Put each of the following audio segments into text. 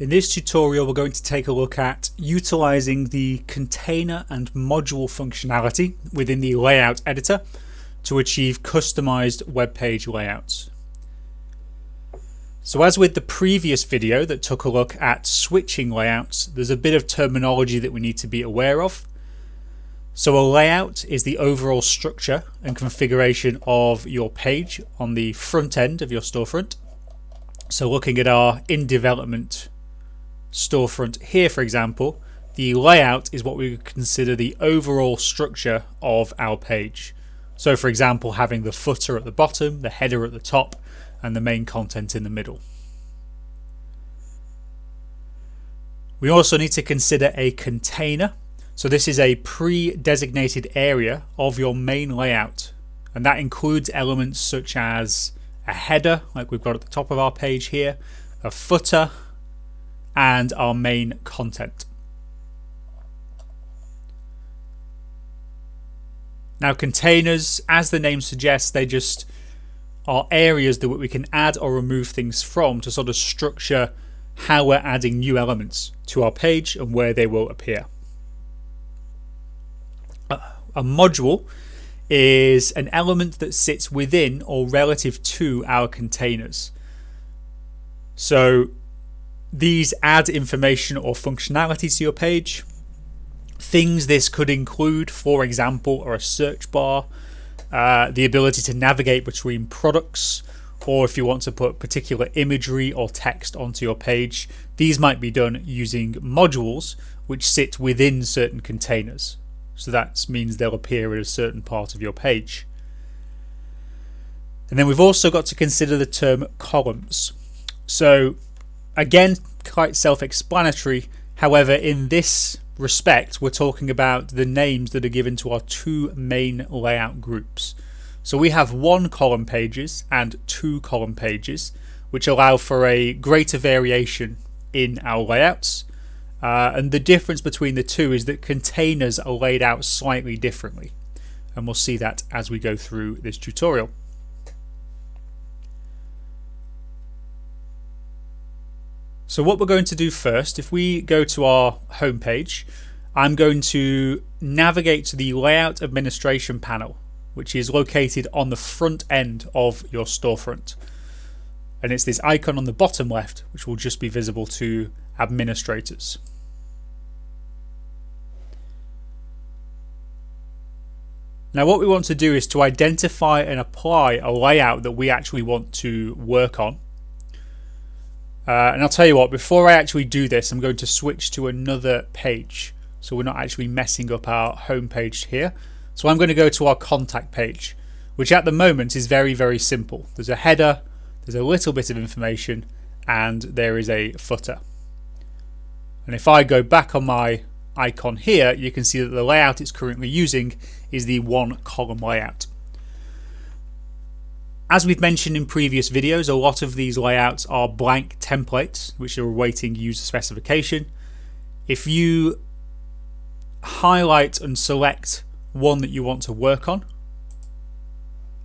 In this tutorial, we're going to take a look at utilizing the container and module functionality within the layout editor to achieve customized web page layouts. So as with the previous video that took a look at switching layouts, there's a bit of terminology that we need to be aware of. So a layout is the overall structure and configuration of your page on the front end of your storefront. So looking at our in development storefront here, for example, the layout is what we would consider the overall structure of our page. So for example, having the footer at the bottom, the header at the top, and the main content in the middle. We also need to consider a container. So this is a pre-designated area of your main layout, and that includes elements such as a header, like we've got at the top of our page here, a footer, and our main content. Now containers, as the name suggests, they just are areas that we can add or remove things from to sort of structure how we're adding new elements to our page and where they will appear. A module is an element that sits within or relative to our containers. So these add information or functionality to your page. Things this could include, for example, are a search bar, the ability to navigate between products, or if you want to put particular imagery or text onto your page. These might be done using modules which sit within certain containers. So that means they'll appear at a certain part of your page. And then we've also got to consider the term columns. So again, quite self-explanatory. However, in this respect, we're talking about the names that are given to our two main layout groups. So we have one column pages and two column pages, which allow for a greater variation in our layouts. And the difference between the two is that containers are laid out slightly differently. And we'll see that as we go through this tutorial. So what we're going to do first, if we go to our home page, I'm going to navigate to the Layout Administration panel, which is located on the front end of your storefront. And it's this icon on the bottom left, which will just be visible to administrators. Now what we want to do is to identify and apply a layout that we actually want to work on. And I'll tell you what, before I actually do this, I'm going to switch to another page, so we're not actually messing up our home page here. So I'm going to go to our contact page, which at the moment is very, very simple. There's a header, there's a little bit of information, and there is a footer. And if I go back on my icon here, you can see that the layout it's currently using is the one column layout. As we've mentioned in previous videos, a lot of these layouts are blank templates which are awaiting user specification. If you highlight and select one that you want to work on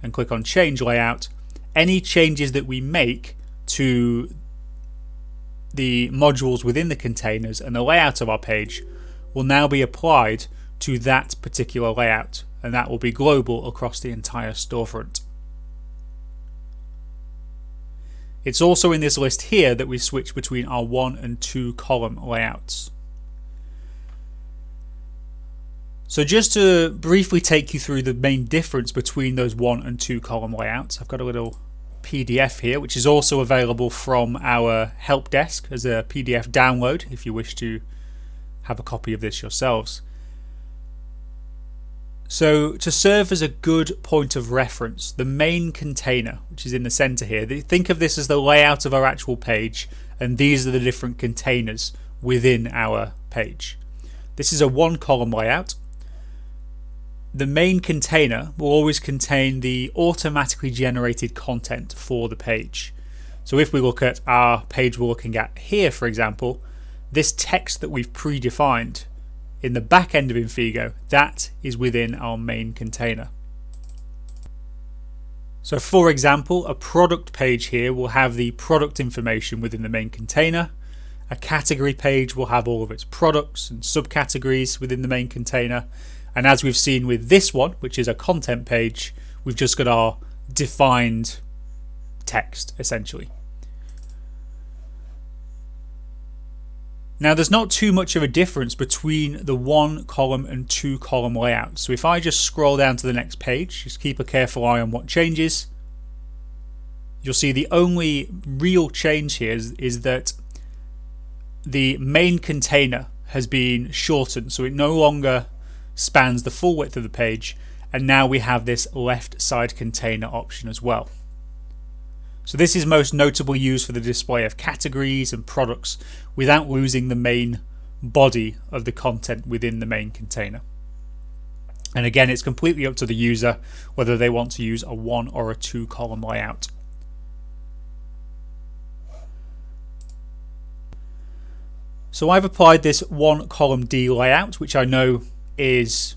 and click on change layout, any changes that we make to the modules within the containers and the layout of our page will now be applied to that particular layout, and that will be global across the entire storefront. It's also in this list here that we switch between our 1 and 2 column layouts. So just to briefly take you through the main difference between those 1 and 2 column layouts, I've got a little PDF here which is also available from our help desk as a PDF download if you wish to have a copy of this yourselves. So to serve as a good point of reference, the main container, which is in the center here, think of this as the layout of our actual page, and these are the different containers within our page. This is a 1 column layout. The main container will always contain the automatically generated content for the page. So if we look at our page we're looking at here, for example, this text that we've predefined in the back end of Infigo, that is within our main container. So for example, a product page here will have the product information within the main container, A category page will have all of its products and subcategories within the main container. And as we've seen with this one, which is a content page, we've just got our defined text essentially. Now there's not too much of a difference between the 1 column and 2 column layout. So if I just scroll down to the next page, just keep a careful eye on what changes, you'll see the only real change here is that the main container has been shortened, so it no longer spans the full width of the page, and now we have this left side container option as well. So this is most notably used for the display of categories and products without losing the main body of the content within the main container. And again, it's completely up to the user whether they want to use a 1 or a 2 column layout. So I've applied this 1 column D layout, which I know is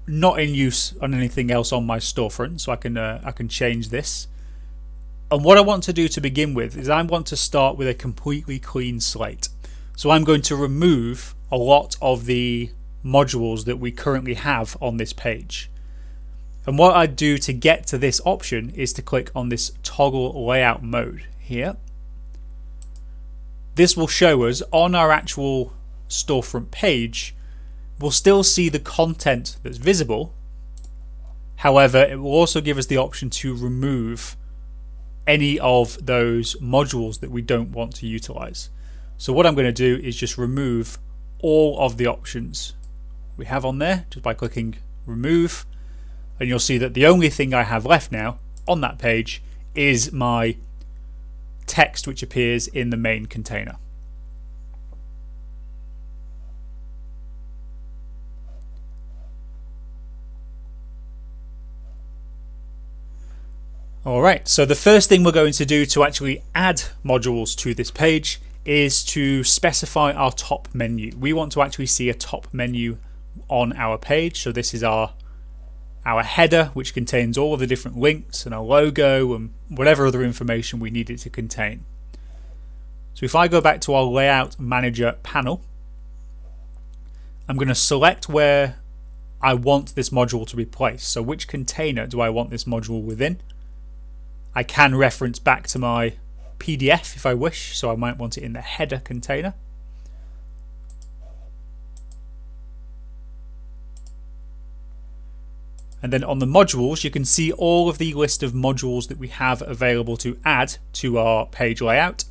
not in use on anything else on my storefront, so I can change this. And what I want to do to begin with is I want to start with a completely clean slate. So I'm going to remove a lot of the modules that we currently have on this page. And what I do to get to this option is to click on this toggle layout mode here. This will show us on our actual storefront page, we'll still see the content that's visible. However, it will also give us the option to remove any of those modules that we don't want to utilize. So what I'm going to do is just remove all of the options we have on there just by clicking remove, and you'll see that the only thing I have left now on that page is my text which appears in the main container. Alright, so the first thing we're going to do to actually add modules to this page is to specify our top menu. We want to actually see a top menu on our page. So this is our header, which contains all of the different links and our logo and whatever other information we need it to contain. So if I go back to our Layout Manager panel, I'm going to select where I want this module to be placed. So which container do I want this module within? I can reference back to my PDF if I wish, so I might want it in the header container. And then on the modules, you can see all of the list of modules that we have available to add to our page layout.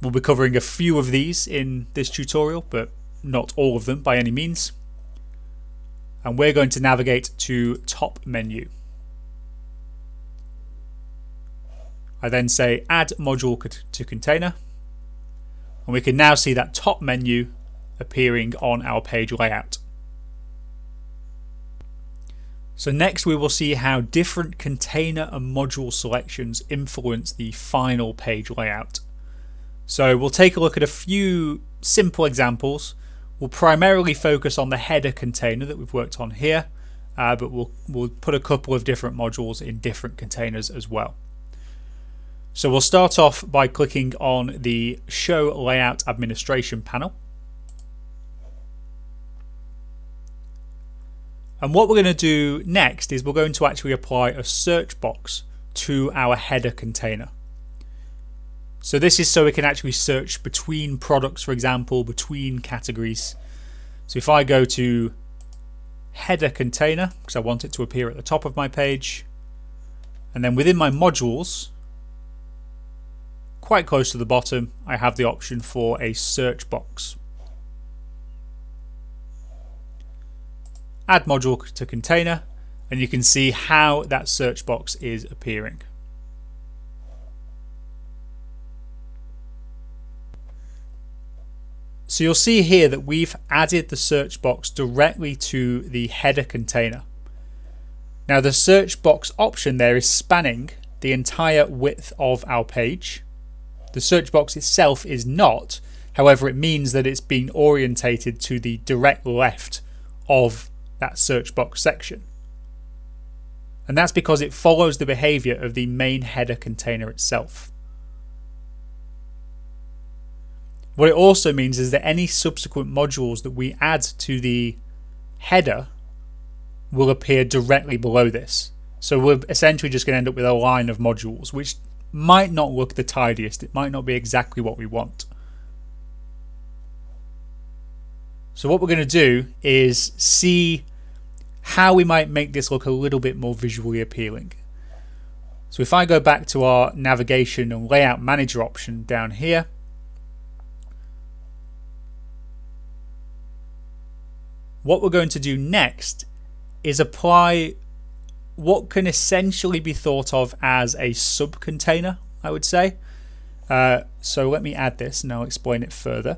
We'll be covering a few of these in this tutorial, but not all of them by any means. And we're going to navigate to top menu. I then say add module to container, and we can now see that top menu appearing on our page layout. So next we will see how different container and module selections influence the final page layout. So we'll take a look at a few simple examples. We'll primarily focus on the header container that we've worked on here, but we'll put a couple of different modules in different containers as well. So we'll start off by clicking on the Show Layout Administration panel. And what we're going to do next is we're going to actually apply a search box to our header container. So this is so we can actually search between products, for example, between categories. So if I go to header container, because I want it to appear at the top of my page, and then within my modules, quite close to the bottom, I have the option for a search box. Add module to container, and you can see how that search box is appearing. So you'll see here that we've added the search box directly to the header container. Now the search box option there is spanning the entire width of our page. The search box itself is not, however it means that it's been orientated to the direct left of that search box section. And that's because it follows the behavior of the main header container itself. What it also means is that any subsequent modules that we add to the header will appear directly below this. So we're essentially just going to end up with a line of modules, which might not look the tidiest. It might not be exactly what we want. So what we're going to do is see how we might make this look a little bit more visually appealing. So if I go back to our navigation and layout manager option down here, what we're going to do next is apply what can essentially be thought of as a sub-container, I would say. So let me add this and I'll explain it further.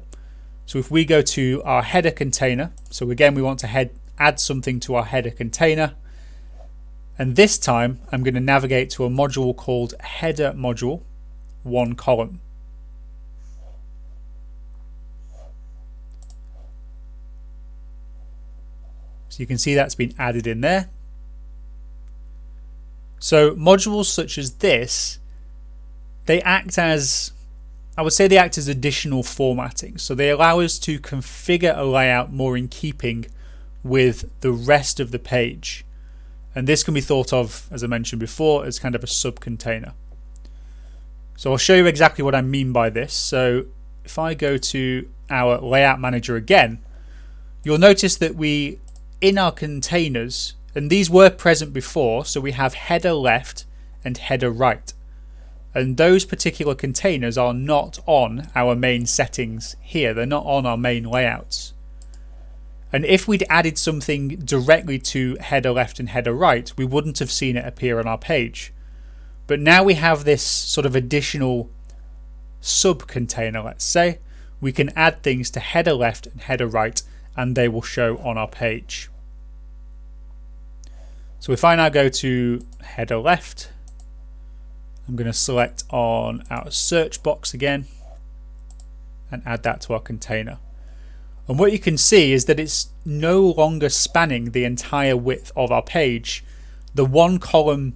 So if we go to our header container, so again we want to add something to our header container, and this time I'm going to navigate to a module called header module, one column. So you can see that's been added in there. So modules such as this, they act as, I would say they act as additional formatting. So they allow us to configure a layout more in keeping with the rest of the page. And this can be thought of, as I mentioned before, as kind of a sub-container. So I'll show you exactly what I mean by this. So if I go to our layout manager again, you'll notice that in our containers, and these were present before, so we have header left and header right. And those particular containers are not on our main settings here. They're not on our main layouts. And if we'd added something directly to header left and header right, we wouldn't have seen it appear on our page. But now we have this sort of additional sub-container, let's say. We can add things to header left and header right, and they will show on our page. So if I now go to header left, I'm going to select on our search box again and add that to our container. And what you can see is that it's no longer spanning the entire width of our page. The one column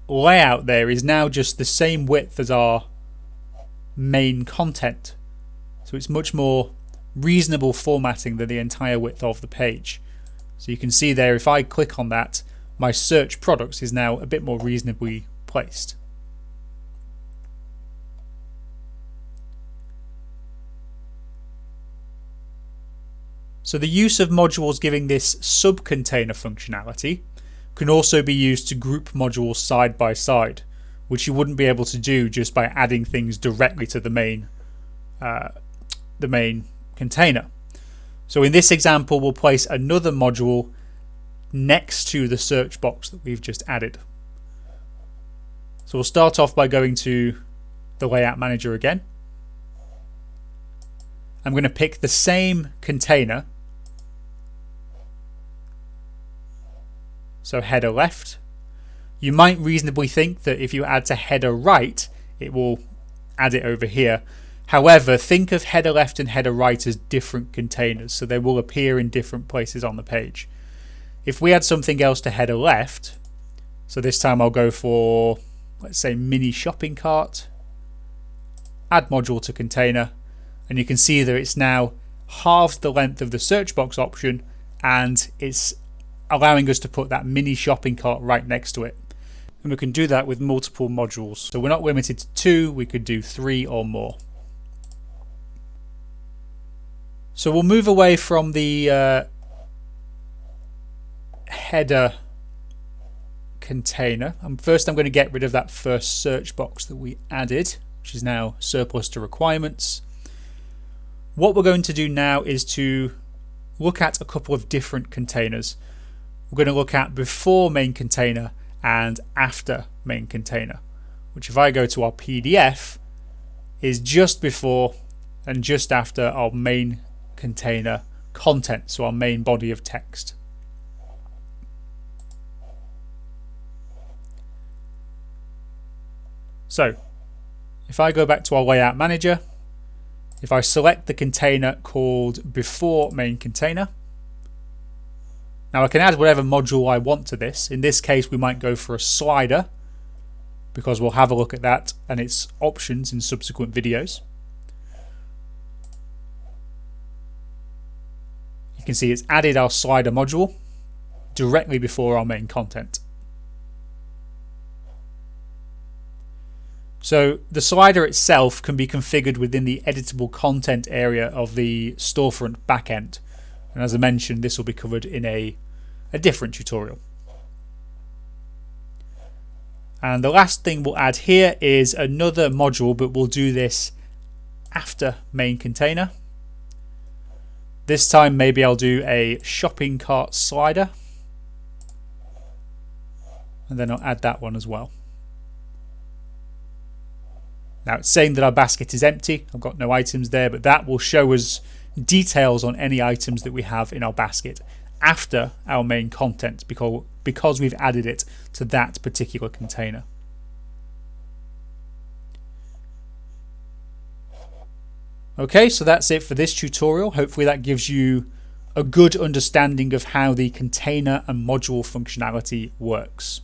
layout there is now just the same width as our main content. So it's much more reasonable formatting than the entire width of the page. So you can see there, if I click on that, my search products is now a bit more reasonably placed. So the use of modules giving this sub-container functionality can also be used to group modules side by side, which you wouldn't be able to do just by adding things directly to the main container. So in this example, we'll place another module next to the search box that we've just added. So we'll start off by going to the layout manager again. I'm going to pick the same container, so header left. You might reasonably think that if you add to header right, it will add it over here. However, think of header left and header right as different containers, so they will appear in different places on the page. If we add something else to header left, so this time I'll go for, let's say, mini shopping cart, add module to container, and you can see that it's now halved the length of the search box option, and it's allowing us to put that mini shopping cart right next to it. And we can do that with multiple modules. So we're not limited to 2, we could do 3 or more. So we'll move away from the header container. First I'm going to get rid of that first search box that we added, which is now surplus to requirements. What we're going to do now is to look at a couple of different containers. We're going to look at before main container and after main container, which if I go to our PDF is just before and just after our main container content, so our main body of text. So if I go back to our layout manager, if I select the container called before main container, now I can add whatever module I want to this. In this case we might go for a slider, because we'll have a look at that and its options in subsequent videos. You can see it's added our slider module directly before our main content. So the slider itself can be configured within the editable content area of the storefront backend. And as I mentioned, this will be covered in a different tutorial. And the last thing we'll add here is another module, but we'll do this after main container. This time maybe I'll do a shopping cart slider, and then I'll add that one as well. Now it's saying that our basket is empty. I've got no items there, but that will show us details on any items that we have in our basket after our main content, because we've added it to that particular container. Okay, so that's it for this tutorial. Hopefully that gives you a good understanding of how the container and module functionality works.